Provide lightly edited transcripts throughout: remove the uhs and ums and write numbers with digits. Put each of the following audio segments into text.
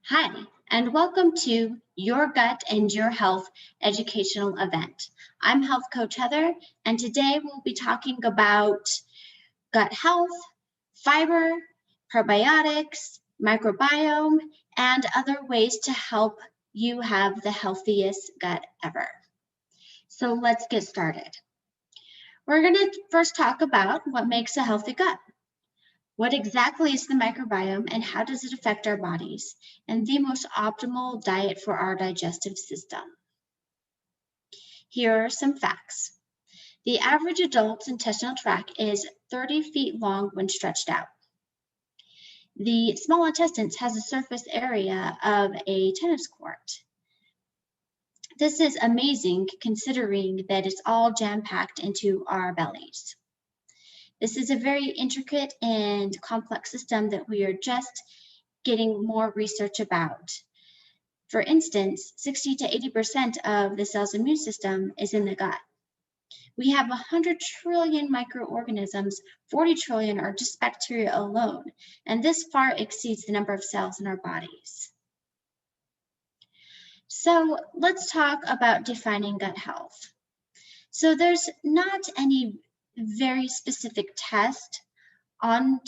Hi, and welcome to Your Gut and Your Health educational event. I'm Health Coach Heather, and today we'll be talking about gut health, fiber, probiotics, microbiome, and other ways to help you have the healthiest gut ever. So let's get started. We're going to first talk about what makes a healthy gut. What exactly is the microbiome and how does it affect our bodies? And the most optimal diet for our digestive system. Here are some facts. The average adult's intestinal tract is 30 feet long when stretched out. The small intestine has a surface area of a tennis court. This is amazing considering that it's all jam-packed into our bellies. This is a very intricate and complex system that we are just getting more research about. For instance, 60 to 80% of the cell's immune system is in the gut. We have 100 trillion microorganisms, 40 trillion are just bacteria alone, and this far exceeds the number of cells in our bodies. So let's talk about defining gut health. So there's not any very specific test on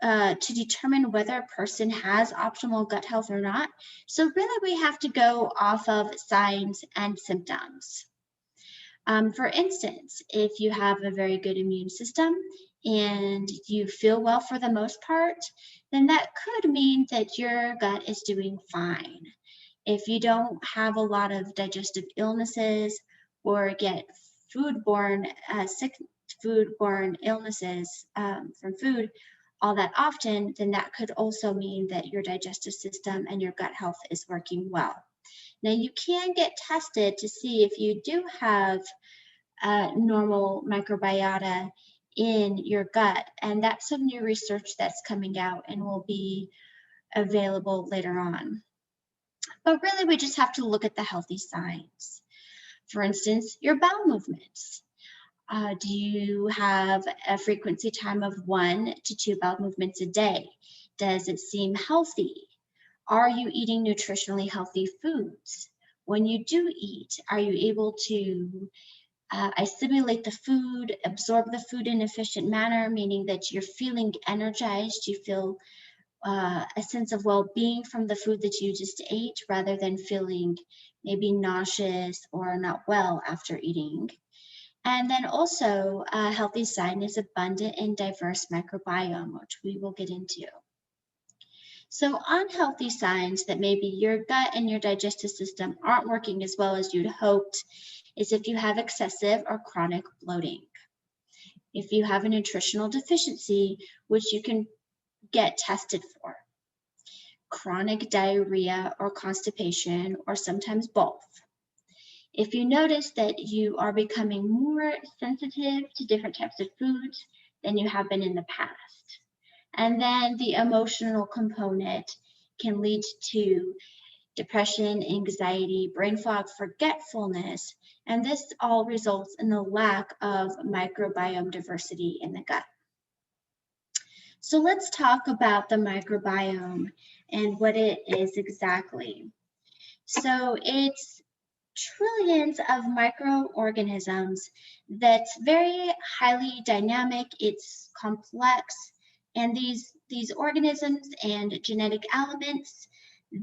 to determine whether a person has optimal gut health or not. So really we have to go off of signs and symptoms. For instance, if you have a very good immune system and you feel well for the most part, then that could mean that your gut is doing fine. If you don't have a lot of digestive illnesses or get foodborne illnesses from food all that often, then that could also mean that your digestive system and your gut health is working well. Now you can get tested to see if you do have normal microbiota in your gut, and that's some new research that's coming out and will be available later on. But really we just have to look at the healthy signs. For instance, your bowel movements. Do you have a frequency time of 1 to 2 bowel movements a day? Does it seem healthy? Are you eating nutritionally healthy foods? When you do eat, are you able to assimilate the food, absorb the food in an efficient manner, meaning that you're feeling energized, you feel a sense of well-being from the food that you just ate rather than feeling maybe nauseous or not well after eating. And then also a healthy sign is abundant and diverse microbiome, which we will get into. So unhealthy signs that maybe your gut and your digestive system aren't working as well as you'd hoped is if you have excessive or chronic bloating. If you have a nutritional deficiency, which you can get tested for. Chronic diarrhea or constipation, or sometimes both. If you notice that you are becoming more sensitive to different types of foods than you have been in the past. And then the emotional component can lead to depression, anxiety, brain fog, forgetfulness, and this all results in the lack of microbiome diversity in the gut. So let's talk about the microbiome and what it is exactly. So it's trillions of microorganisms that's very highly dynamic, it's complex, and these organisms and genetic elements,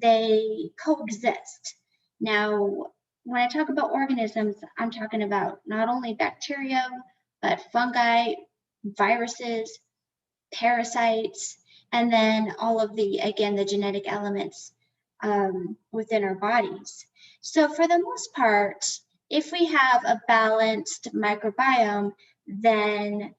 they coexist. Now, when I talk about organisms, I'm talking about not only bacteria, but fungi, viruses, parasites, and then all of the genetic elements within our bodies. So for the most part, if we have a balanced microbiome, then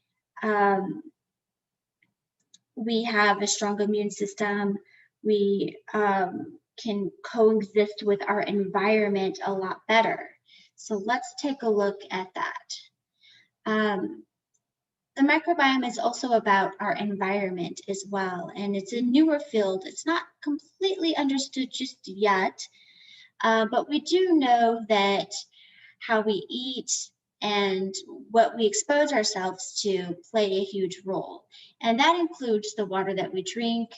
we have a strong immune system. We can coexist with our environment a lot better. So let's take a look at that. The microbiome is also about our environment as well, and it's a newer field. It's not completely understood just yet, but we do know that how we eat and what we expose ourselves to play a huge role. And that includes the water that we drink,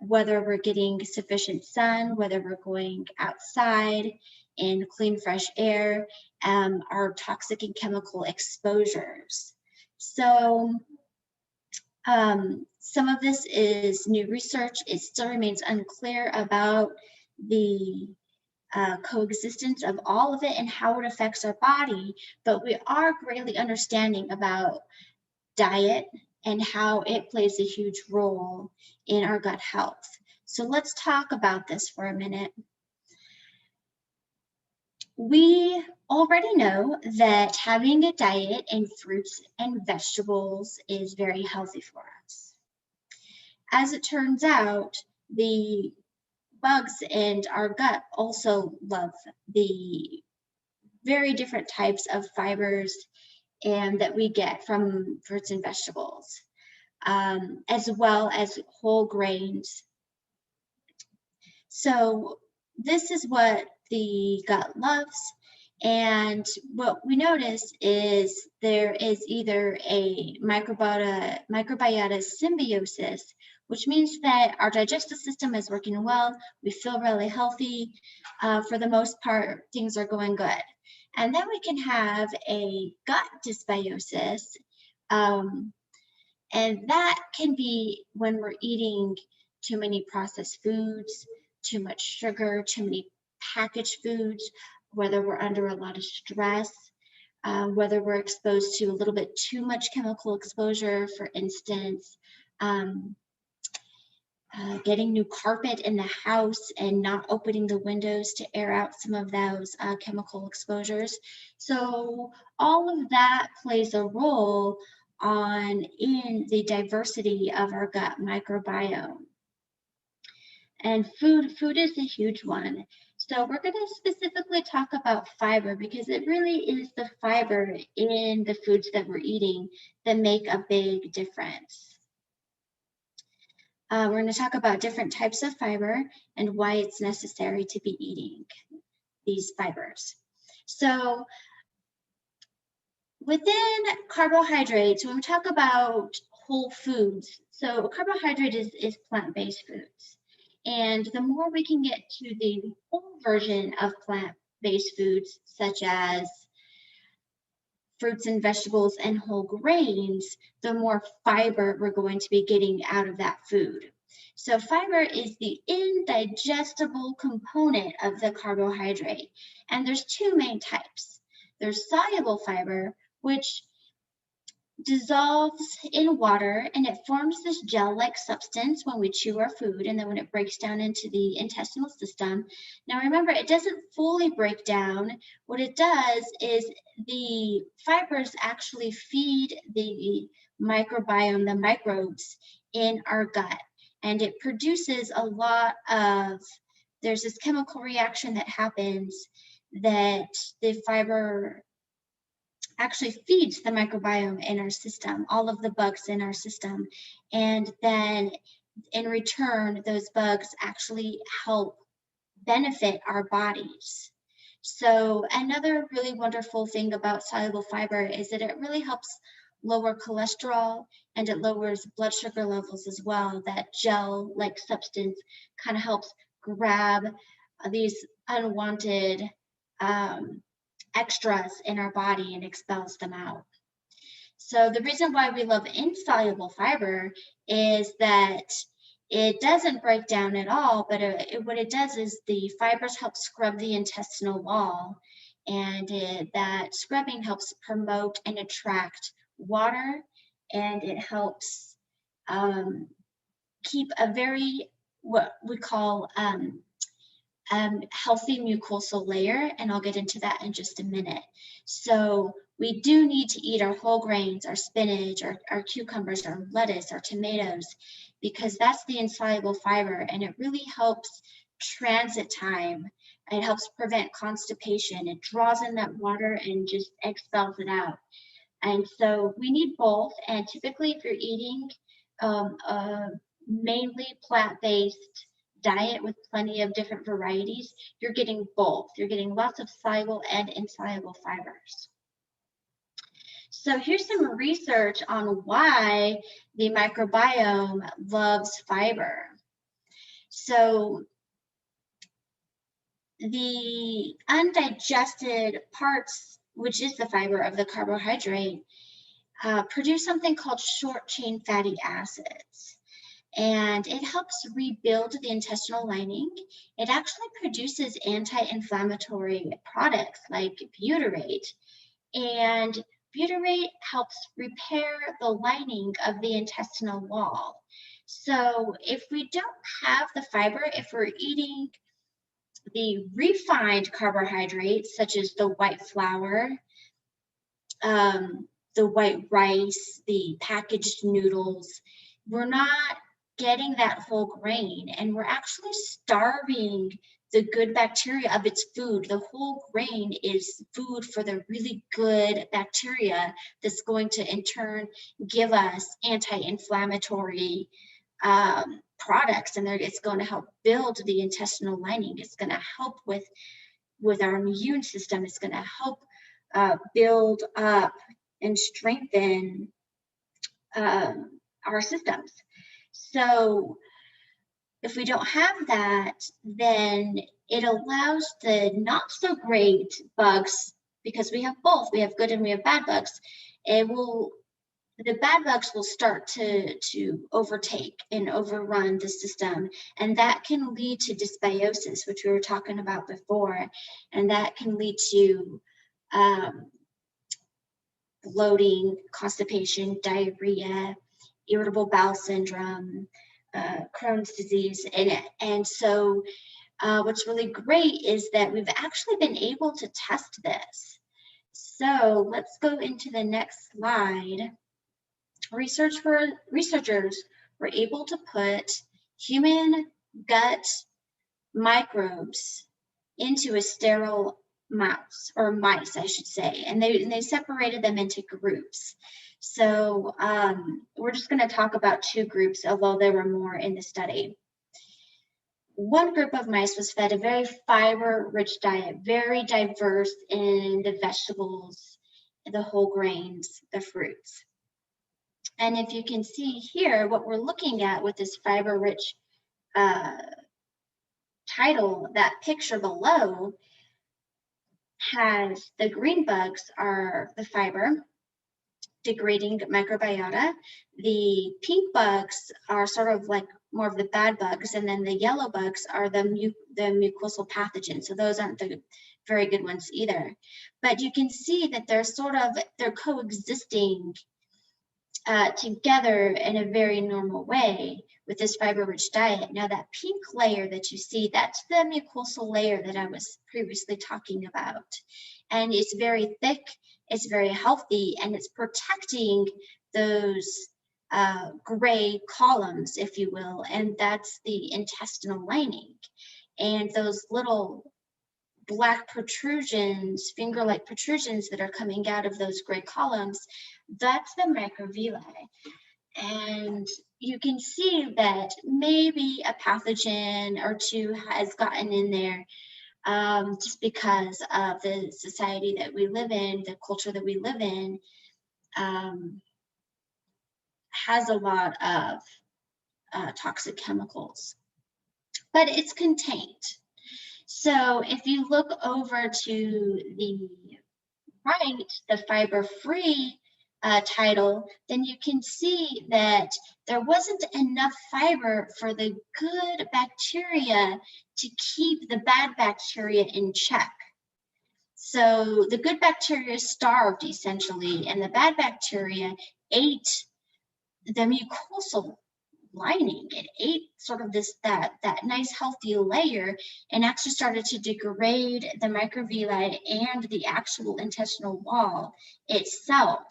whether we're getting sufficient sun, whether we're going outside in clean, fresh air, our toxic and chemical exposures. So some of this is new research. It still remains unclear about the coexistence of all of it and how it affects our body, but we are greatly understanding about diet and how it plays a huge role in our gut health. So let's talk about this for a minute. We already know that having a diet in fruits and vegetables is very healthy for us. As it turns out, the bugs in our gut also love the very different types of fibers and that we get from fruits and vegetables, as well as whole grains. So this is what the gut loves. And what we notice is there is either a microbiota symbiosis, which means that our digestive system is working well, we feel really healthy, for the most part, things are going good. And then we can have a gut dysbiosis, and that can be when we're eating too many processed foods, too much sugar, too many packaged foods, whether we're under a lot of stress, whether we're exposed to a little bit too much chemical exposure, for instance, getting new carpet in the house and not opening the windows to air out some of those chemical exposures. So all of that plays a role in the diversity of our gut microbiome. And food is a huge one. So we're going to specifically talk about fiber because it really is the fiber in the foods that we're eating that make a big difference. We're going to talk about different types of fiber and why it's necessary to be eating these fibers. So within carbohydrates, when we talk about whole foods, so a carbohydrate is plant-based foods. And the more we can get to the whole version of plant-based foods, such as fruits and vegetables and whole grains, the more fiber we're going to be getting out of that food. So fiber is the indigestible component of the carbohydrate. And there's two main types. There's soluble fiber, which dissolves in water and it forms this gel-like substance when we chew our food and then when it breaks down into the intestinal system. Now remember, it doesn't fully break down. What it does is the fibers actually feed the microbiome, the microbes in our gut, and it produces a lot of, there's this chemical reaction that happens that the fiber actually feeds the microbiome in our system, all of the bugs in our system. And then in return, those bugs actually help benefit our bodies. So another really wonderful thing about soluble fiber is that it really helps lower cholesterol and it lowers blood sugar levels as well. That gel-like substance kind of helps grab these unwanted extras in our body and expels them out. So the reason why we love insoluble fiber is that it doesn't break down at all, but what it does is the fibers help scrub the intestinal wall, and that scrubbing helps promote and attract water, and it helps keep a very, what we call healthy mucosal layer, and I'll get into that in just a minute. So we do need to eat our whole grains, our spinach, our cucumbers, our lettuce, our tomatoes, because that's the insoluble fiber, and it really helps transit time. It helps prevent constipation. It draws in that water and just expels it out. And so we need both, and typically if you're eating a mainly plant-based diet with plenty of different varieties, you're getting both. You're getting lots of soluble and insoluble fibers. So here's some research on why the microbiome loves fiber. So the undigested parts, which is the fiber of the carbohydrate, produce something called short chain fatty acids. And it helps rebuild the intestinal lining. It actually produces anti-inflammatory products like butyrate. And butyrate helps repair the lining of the intestinal wall. So if we don't have the fiber, if we're eating the refined carbohydrates, such as the white flour, the white rice, the packaged noodles, we're not getting that whole grain, and we're actually starving the good bacteria of its food. The whole grain is food for the really good bacteria that's going to in turn give us anti-inflammatory products, and it's going to help build the intestinal lining. It's going to help with our immune system. It's going to help build up and strengthen our systems. So if we don't have that, then it allows the not so great bugs, because we have both, we have good and we have bad bugs, the bad bugs will start to overtake and overrun the system, and that can lead to dysbiosis, which we were talking about before, and that can lead to bloating, constipation, diarrhea, irritable bowel syndrome, Crohn's disease, and so what's really great is that we've actually been able to test this. So let's go into the next slide. Researchers were able to put human gut microbes into a sterile mouse, or mice, I should say, and they separated them into groups. So we're just going to talk about two groups, although there were more in the study. One group of mice was fed a very fiber-rich diet, very diverse in the vegetables, the whole grains, the fruits. And if you can see here, what we're looking at with this fiber-rich title, that picture below has the green bugs are the fiber degrading microbiota. The pink bugs are sort of like more of the bad bugs, and then the yellow bugs are the mucosal pathogens. So those aren't the very good ones either. But you can see that they're coexisting together in a very normal way with this fiber-rich diet. Now that pink layer that you see, that's the mucosal layer that I was previously talking about. And it's very thick, it's very healthy, and it's protecting those gray columns, if you will, and that's the intestinal lining. And those little black protrusions, finger-like protrusions that are coming out of those gray columns, that's the microvilli. And you can see that maybe a pathogen or two has gotten in there just because of the society that we live in, the culture that we live in, has a lot of toxic chemicals, but it's contained. So if you look over to the right, the fiber-free title, then you can see that there wasn't enough fiber for the good bacteria to keep the bad bacteria in check. So the good bacteria starved essentially, and the bad bacteria ate the mucosal lining. It ate sort of that nice healthy layer, and actually started to degrade the microvilli and the actual intestinal wall itself.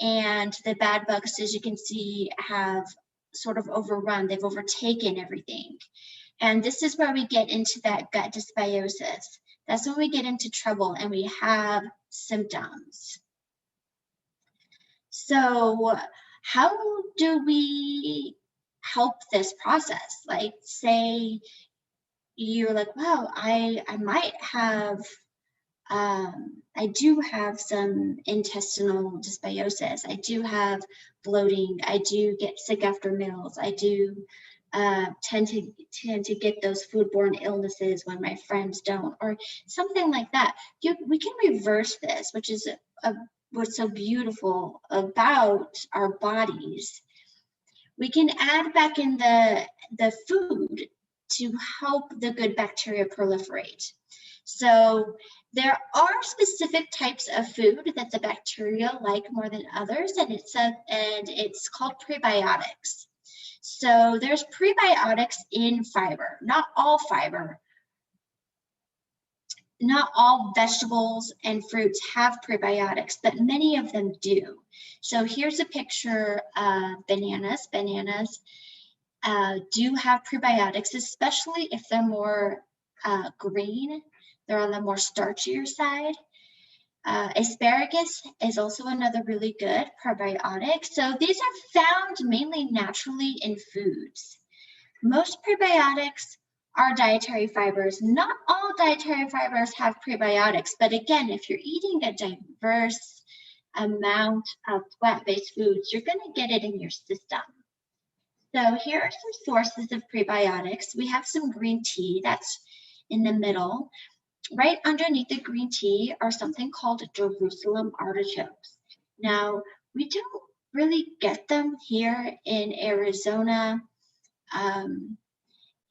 And the bad bugs, as you can see, have sort of overrun, they've overtaken everything. And this is where we get into that gut dysbiosis. That's when we get into trouble and we have symptoms. So how do we help this process? Like, say you're like, wow, I might have, I do have some intestinal dysbiosis. I do have bloating. I do get sick after meals. I do tend to get those foodborne illnesses when my friends don't, or something like that. We can reverse this, which is what's so beautiful about our bodies. We can add back in the food to help the good bacteria proliferate. So there are specific types of food that the bacteria like more than others, and it's called prebiotics. So there's prebiotics in fiber, not all fiber. Not all vegetables and fruits have prebiotics, but many of them do. So here's a picture of bananas. Bananas do have prebiotics, especially if they're more green. They're on the more starchier side. Asparagus is also another really good probiotic. So these are found mainly naturally in foods. Most prebiotics are dietary fibers. Not all dietary fibers have prebiotics, but again, if you're eating a diverse amount of plant-based foods, you're going to get it in your system. So here are some sources of prebiotics. We have some green tea that's in the middle. Right underneath the green tea are something called Jerusalem artichokes. Now, we don't really get them here in Arizona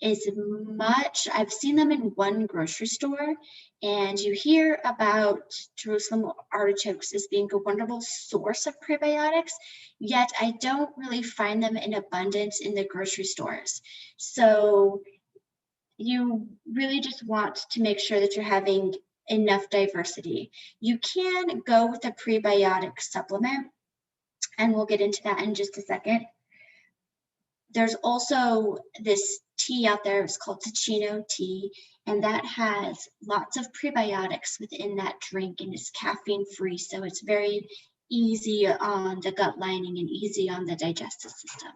as much. I've seen them in one grocery store, and you hear about Jerusalem artichokes as being a wonderful source of prebiotics, yet I don't really find them in abundance in the grocery stores. So you really just want to make sure that you're having enough diversity. You can go with a prebiotic supplement, and we'll get into that in just a second. There's also this tea out there, it's called Ticino tea, and that has lots of prebiotics within that drink, and it's caffeine free, so it's very easy on the gut lining and easy on the digestive system.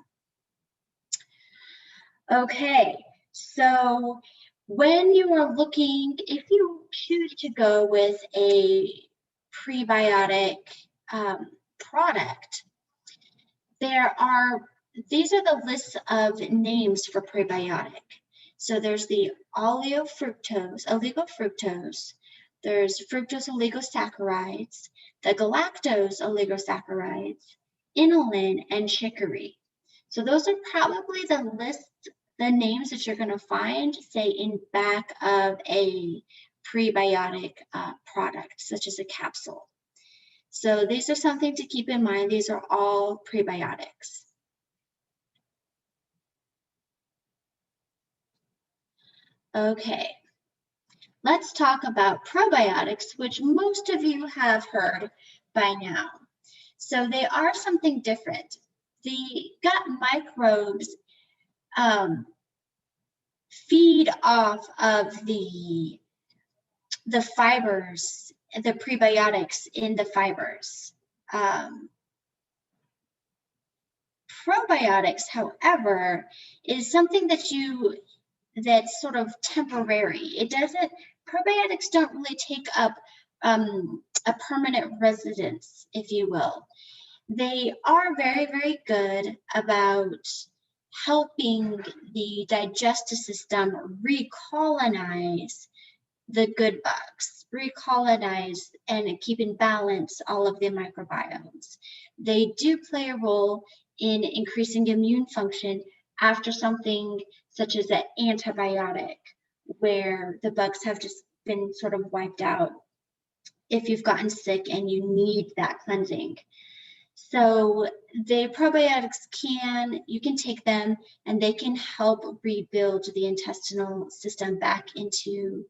Okay, so when you are looking, if you choose to go with a prebiotic product, these are the lists of names for prebiotic. So there's the oligofructose, there's fructose oligosaccharides, the galactose oligosaccharides, inulin, and chicory. So those are probably the names that you're going to find, say, in back of a prebiotic product, such as a capsule. So these are something to keep in mind. These are all prebiotics. Okay, let's talk about probiotics, which most of you have heard by now. So they are something different. The gut microbes feed off of the fibers, the prebiotics in the fibers. Probiotics, however, is something that's sort of temporary. Probiotics don't really take up a permanent residence, if you will. They are very, very good about helping the digestive system recolonize the good bugs, recolonize and keep in balance all of the microbiomes. They do play a role in increasing immune function after something such as an antibiotic, where the bugs have just been sort of wiped out if you've gotten sick and you need that cleansing. So the probiotics you can take them and they can help rebuild the intestinal system back into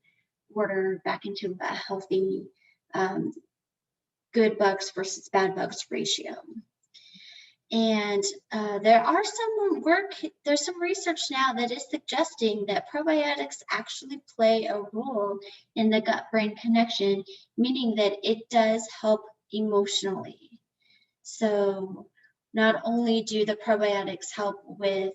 order, back into a healthy good bugs versus bad bugs ratio. And there's some research now that is suggesting that probiotics actually play a role in the gut-brain connection, meaning that it does help emotionally. So not only do the probiotics help with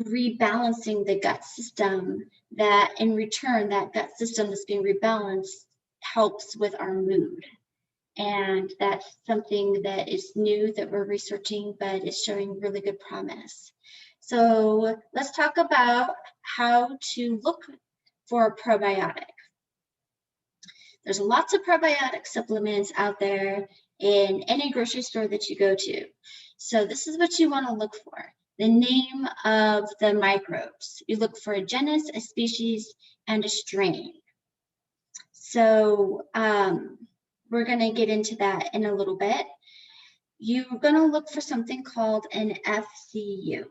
rebalancing the gut system, that in return, that gut system that's being rebalanced helps with our mood And that's something that is new that we're researching, but is showing really good promise. So let's talk about how to look for a probiotic. There's lots of probiotic supplements out there in any grocery store that you go to. So this is what you want to look for. The name of the microbes. You look for a genus, a species, and a strain. So we're going to get into that in a little bit. You're going to look for something called an FCU.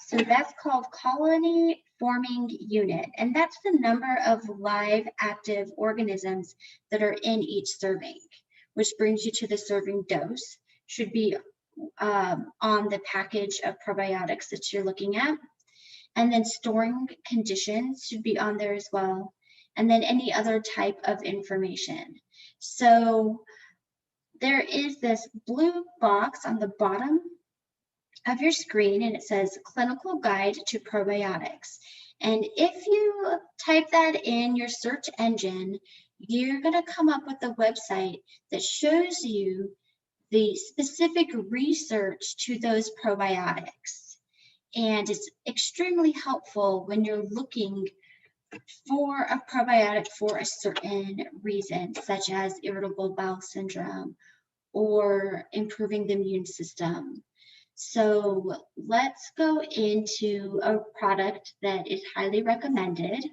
So that's called colony forming unit, and that's the number of live active organisms that are in each serving, which brings you to the serving dose. Should be on the package of probiotics that you're looking at. And then storing conditions should be on there as well. And then any other type of information. So there is this blue box on the bottom of your screen, and it says Clinical Guide to Probiotics. And if you type that in your search engine, you're going to come up with a website that shows you the specific research to those probiotics. And it's extremely helpful when you're looking for a probiotic for a certain reason, such as irritable bowel syndrome or improving the immune system. So let's go into a product that is highly recommended.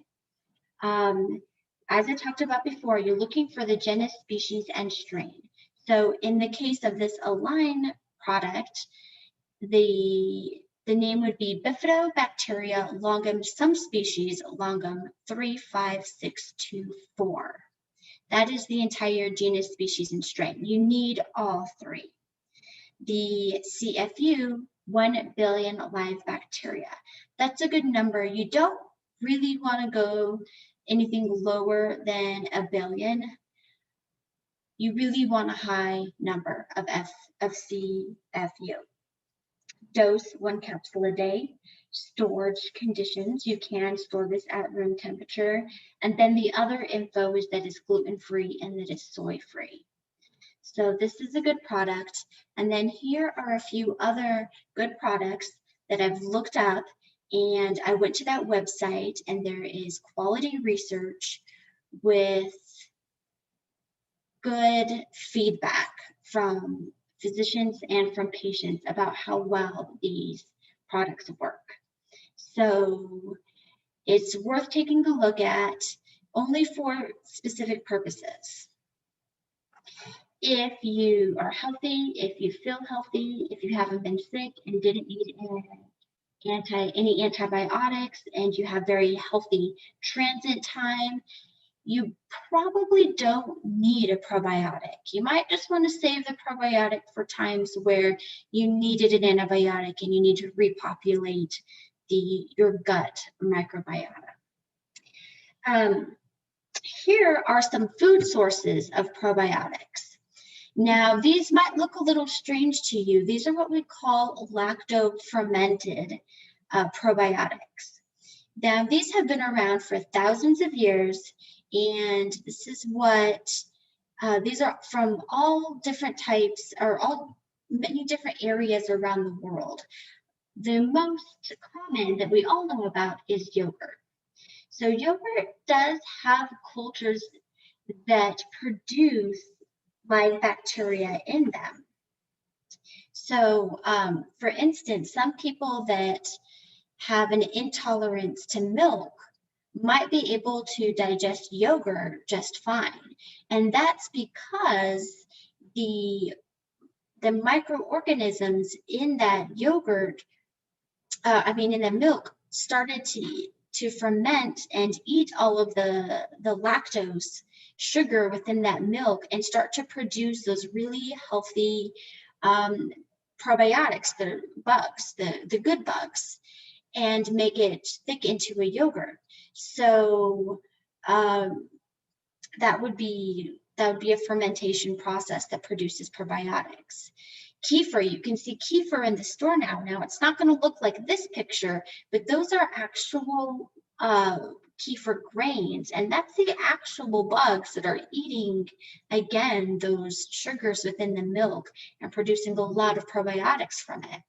As I talked about before, you're looking for the genus, species, and strain. So in the case of this Align product, the name would be Bifidobacteria longum, some species longum 35624. That is the entire genus, species, and strain. You need all three. The CFU, 1 billion live bacteria. That's a good number. You don't really want to go anything lower than a billion. You really want a high number of CFU. Dose, 1 capsule a day. Storage conditions, you can store this at room temperature. And then the other info is that it's gluten-free and that it's soy-free. So this is a good product. And then here are a few other good products that I've looked up, and I went to that website, and there is quality research with good feedback from physicians and from patients about how well these products work. So it's worth taking a look at, only for specific purposes. If you are healthy, if you feel healthy, if you haven't been sick and didn't need any antibiotics, and you have very healthy transit time, you probably don't need a probiotic. You might just want to save the probiotic for times where you needed an antibiotic and you need to repopulate your gut microbiota. Here are some food sources of probiotics. Now, these might look a little strange to you. These are what we call lacto-fermented probiotics. Now, these have been around for thousands of years, and this is what, these are from all different types, or many different areas around the world. The most common that we all know about is yogurt. So yogurt does have cultures that produce live bacteria in them. So for instance, some people that have an intolerance to milk might be able to digest yogurt just fine. And that's because the microorganisms in that yogurt, in the milk, started to ferment and eat all of the lactose sugar within that milk and start to produce those really healthy probiotics, the bugs, the good bugs, and make it thick into a yogurt. So that would be a fermentation process that produces probiotics. Kefir, you can see kefir in the store now. Now, it's not going to look like this picture, but those are actual kefir grains, and that's the actual bugs that are eating, again, those sugars within the milk and producing a lot of probiotics from it.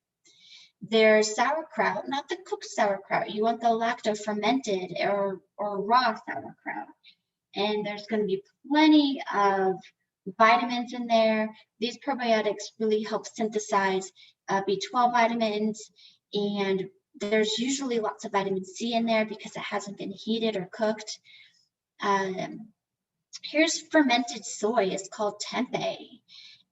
There's sauerkraut, not the cooked sauerkraut. You want the lacto-fermented or raw sauerkraut. And there's going to be plenty of vitamins in there. These probiotics really help synthesize B12 vitamins, and there's usually lots of vitamin C in there because it hasn't been heated or cooked. Here's fermented soy. It's called tempeh.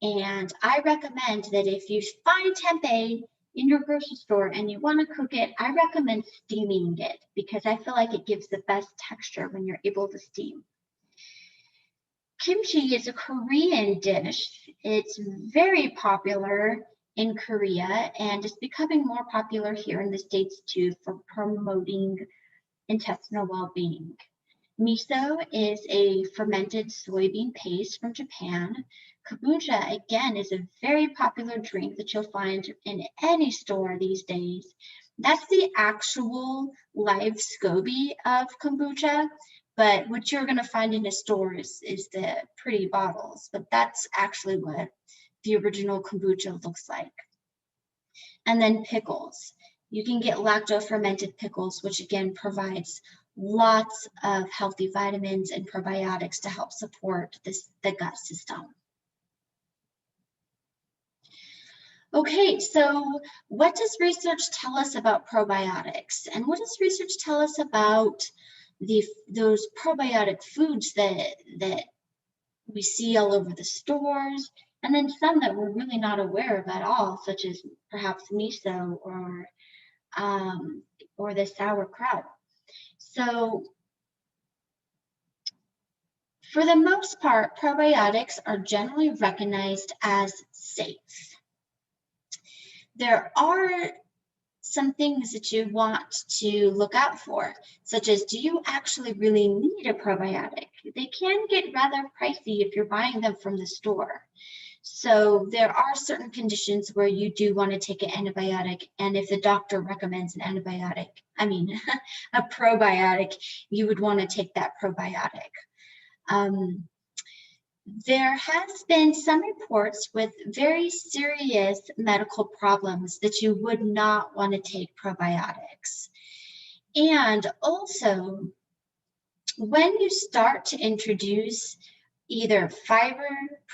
And I recommend that if you find tempeh in your grocery store and you want to cook it, I recommend steaming it because I feel like it gives the best texture when you're able to steam. Kimchi is a Korean dish. It's very popular in Korea, and it's becoming more popular here in the States too for promoting intestinal well-being. Miso is a fermented soybean paste from Japan. Kombucha, again, is a very popular drink that you'll find in any store these days. That's the actual live SCOBY of kombucha, but what you're going to find in a store is the pretty bottles, but that's actually what the original kombucha looks like. And then pickles. You can get lacto-fermented pickles, which again provides lots of healthy vitamins and probiotics to help support the gut system. Okay, so what does research tell us about probiotics? And what does research tell us about those probiotic foods that we see all over the stores, and then some that we're really not aware of at all, such as perhaps miso or the sauerkraut. So for the most part, probiotics are generally recognized as safe. There are some things that you want to look out for, such as, do you actually really need a probiotic? They can get rather pricey if you're buying them from the store. So there are certain conditions where you do want to take an antibiotic, and if the doctor recommends an antibiotic, a probiotic, you would want to take that probiotic. There has been some reports with very serious medical problems that you would not want to take probiotics. And also, when you start to introduce either fiber,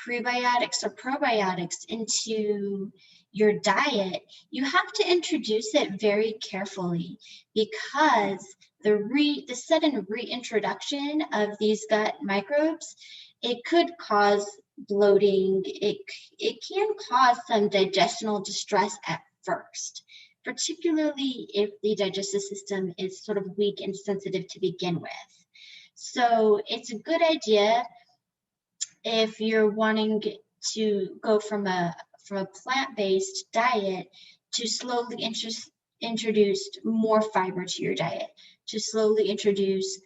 prebiotics, or probiotics into your diet, you have to introduce it very carefully because the sudden reintroduction of these gut microbes, it could cause bloating. It can cause some digestional distress at first, particularly if the digestive system is sort of weak and sensitive to begin with. So it's a good idea if you're wanting to go from a plant-based diet to slowly introduce more fiber to your diet, to slowly introduce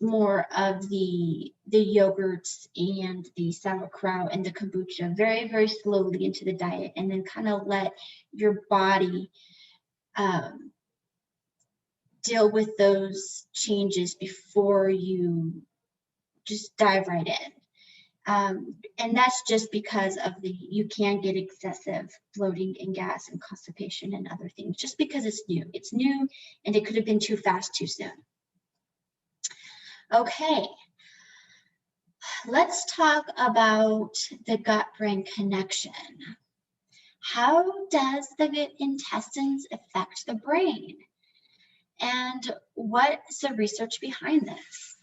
more of the yogurts and the sauerkraut and the kombucha very, very slowly into the diet, and then kind of let your body deal with those changes before you just dive right in. And that's just because of you can get excessive bloating and gas and constipation and other things, just because it's new. It's new, and it could have been too fast too soon. Okay, let's talk about the gut-brain connection. How does the intestines affect the brain? And what is the research behind this?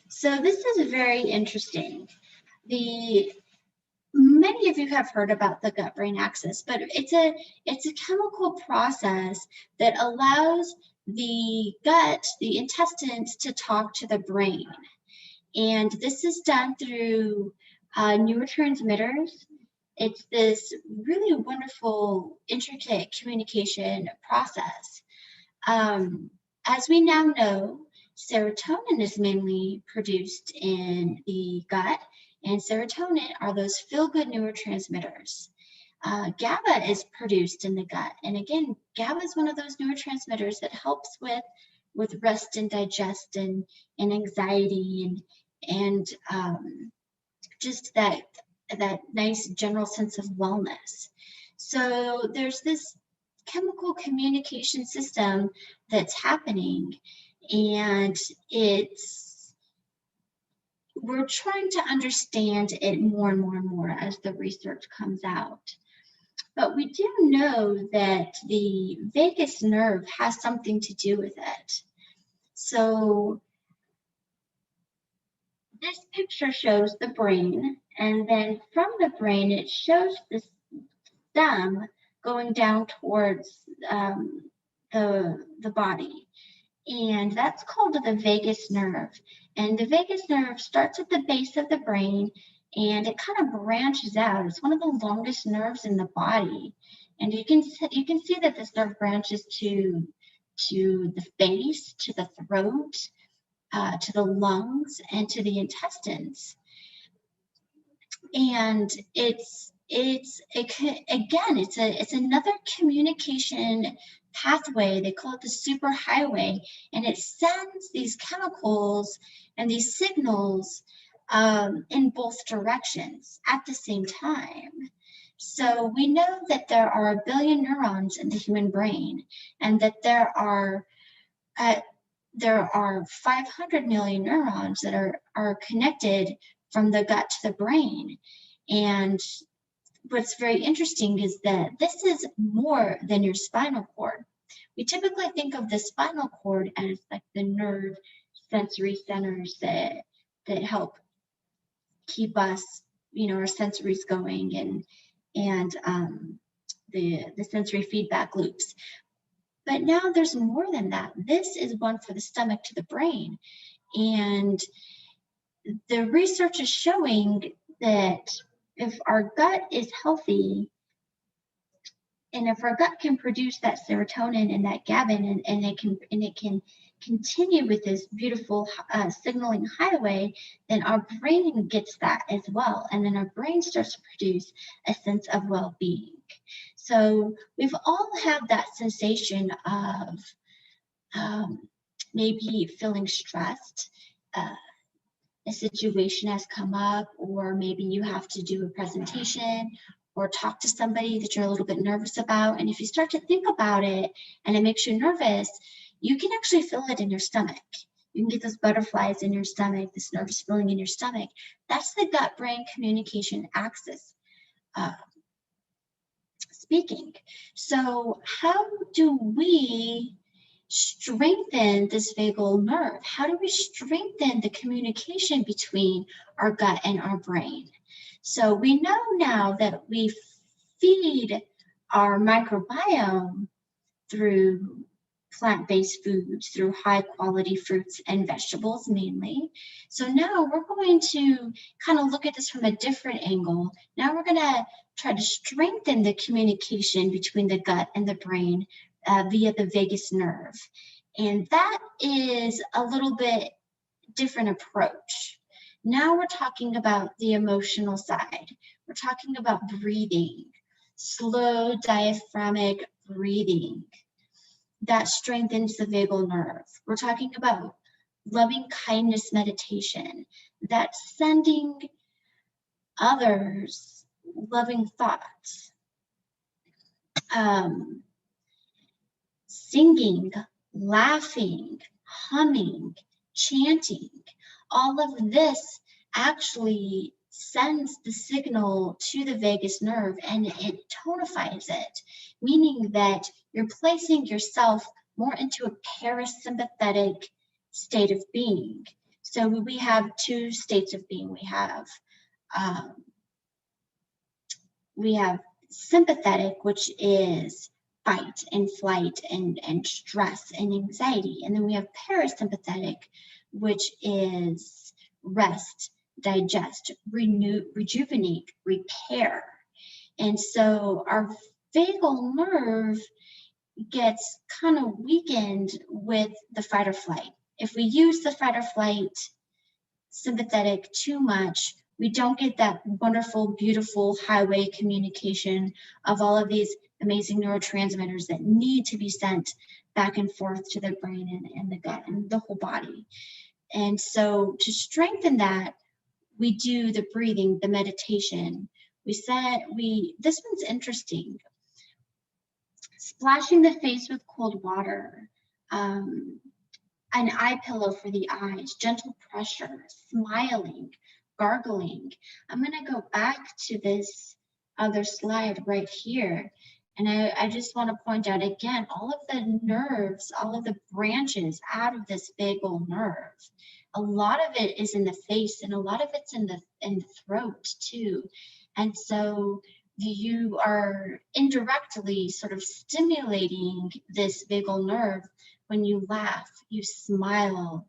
So this is very interesting. Many of you have heard about the gut-brain axis, but it's a chemical process that allows the gut, the intestines, to talk to the brain. And this is done through neurotransmitters. It's this really wonderful, intricate communication process. As we now know, serotonin is mainly produced in the gut, and serotonin are those feel-good neurotransmitters. GABA is produced in the gut. And again, GABA is one of those neurotransmitters that helps with rest and digest and anxiety and just that nice general sense of wellness. So there's this chemical communication system that's happening, and we're trying to understand it more and more and more as the research comes out. But we do know that the vagus nerve has something to do with it. So this picture shows the brain, and then from the brain, it shows the stem going down towards the body. And that's called the vagus nerve. And the vagus nerve starts at the base of the brain, and it kind of branches out. It's one of the longest nerves in the body. And you can see that this nerve branches to the face, to the throat, to the lungs, and to the intestines. And it's another communication pathway. They call it the superhighway, and it sends these chemicals and these signals in both directions at the same time. So we know that there are 1 billion neurons in the human brain, and that there are 500 million neurons that are connected from the gut to the brain. And what's very interesting is that this is more than your spinal cord. We typically think of the spinal cord as like the nerve sensory centers that help keep us, our sensories going and the sensory feedback loops. But now there's more than that. This is one for the stomach to the brain. And the research is showing that if our gut is healthy, and if our gut can produce that serotonin and that GABA, and it can continue with this beautiful signaling highway, then our brain gets that as well, and then our brain starts to produce a sense of well-being. So we've all had that sensation of maybe feeling stressed. A situation has come up, or maybe you have to do a presentation or talk to somebody that you're a little bit nervous about. And if you start to think about it and it makes you nervous, you can actually feel it in your stomach. You can get those butterflies in your stomach, this nervous feeling in your stomach. That's the gut-brain communication axis speaking. So how do we strengthen this vagal nerve? How do we strengthen the communication between our gut and our brain? So we know now that we feed our microbiome through plant-based foods, through high-quality fruits and vegetables mainly. So now we're going to kind of look at this from a different angle. Now we're going to try to strengthen the communication between the gut and the brain via the vagus nerve. And that is a little bit different approach. Now we're talking about the emotional side. We're talking about breathing, slow diaphragmatic breathing that strengthens the vagal nerve. We're talking about loving kindness meditation that's sending others loving thoughts. Singing, laughing, humming, chanting, all of this actually sends the signal to the vagus nerve, and it tonifies it, meaning that you're placing yourself more into a parasympathetic state of being. So we have two states of being. We have sympathetic, which is fight and flight and stress and anxiety. And then we have parasympathetic, which is rest, digest, rejuvenate, repair. And so our vagal nerve gets kind of weakened with the fight or flight. If we use the fight or flight sympathetic too much, We don't get that wonderful, beautiful highway communication of all of these amazing neurotransmitters that need to be sent back and forth to the brain and the gut and the whole body. And so to strengthen that, we do the breathing, the meditation. This one's interesting. Splashing the face with cold water, an eye pillow for the eyes, gentle pressure, smiling, gargling. I'm going to go back to this other slide right here. And I just want to point out again, all of the nerves, all of the branches out of this vagal nerve. A lot of it is in the face and a lot of it's in the throat too. And so you are indirectly sort of stimulating this vagal nerve when you laugh, you smile,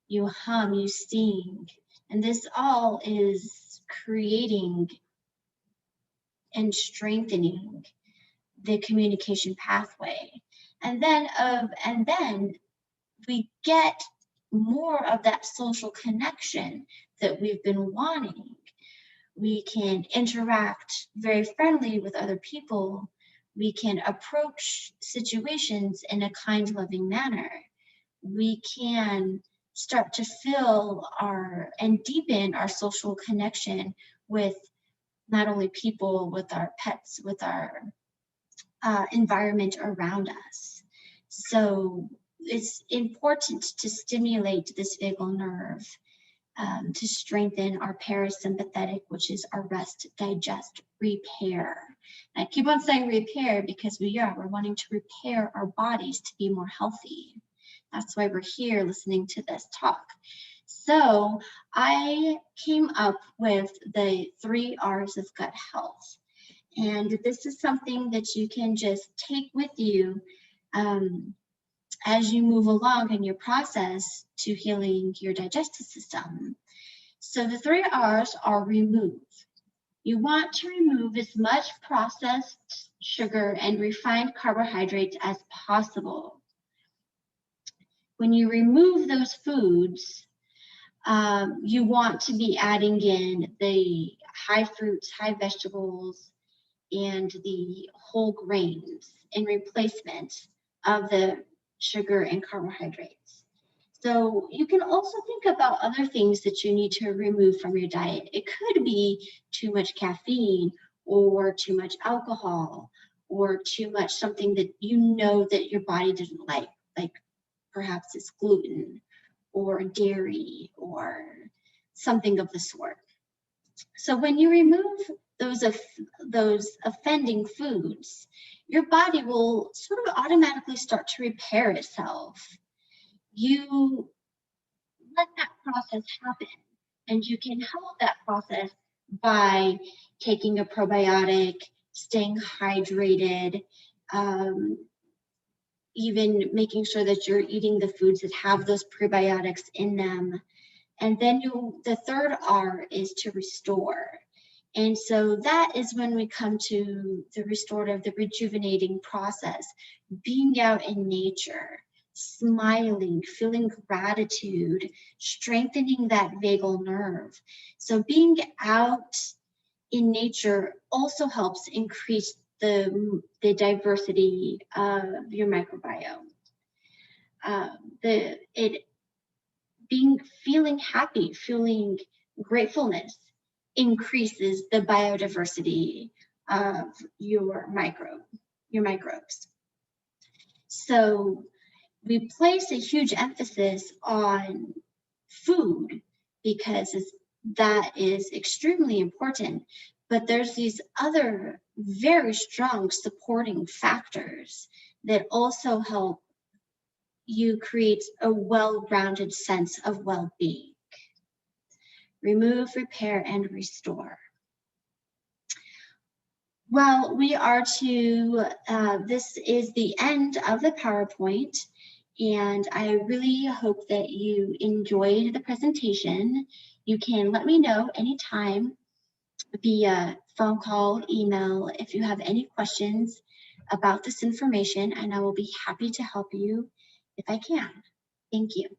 you hum, you sing. And this all is creating and strengthening the communication pathway. And then we get more of that social connection that we've been wanting. We can interact very friendly with other people. We can approach situations in a kind, loving manner. We can start to fill and deepen our social connection with not only people, with our pets, with our environment around us. So it's important to stimulate this vagal nerve to strengthen our parasympathetic, which is our rest, digest, repair. And I keep on saying repair because we're wanting to repair our bodies to be more healthy. That's why we're here listening to this talk. So I came up with the 3 R's of gut health. And this is something that you can just take with you as you move along in your process to healing your digestive system. So the 3 R's are remove. You want to remove as much processed sugar and refined carbohydrates as possible. When you remove those foods, you want to be adding in the high fruits, high vegetables, and the whole grains in replacement of the sugar and carbohydrates. So you can also think about other things that you need to remove from your diet. It could be too much caffeine or too much alcohol or too much something that you know that your body doesn't like perhaps it's gluten or dairy or something of the sort. So when you remove those offending foods, your body will sort of automatically start to repair itself. You let that process happen, and you can help that process by taking a probiotic, staying hydrated, even making sure that you're eating the foods that have those prebiotics in them. And then the 3rd R is to restore. And so that is when we come to the restorative, the rejuvenating process, being out in nature, smiling, feeling gratitude, strengthening that vagal nerve. So being out in nature also helps increase the diversity of your microbiome. Feeling happy, feeling gratefulness increases the biodiversity of your microbes. So we place a huge emphasis on food because that is extremely important, but there's these other very strong supporting factors that also help you create a well-rounded sense of well-being. Remove, repair, and restore. Well, we are this is the end of the PowerPoint, and I really hope that you enjoyed the presentation. You can let me know anytime via phone call, email, if you have any questions about this information, and I will be happy to help you if I can. Thank you.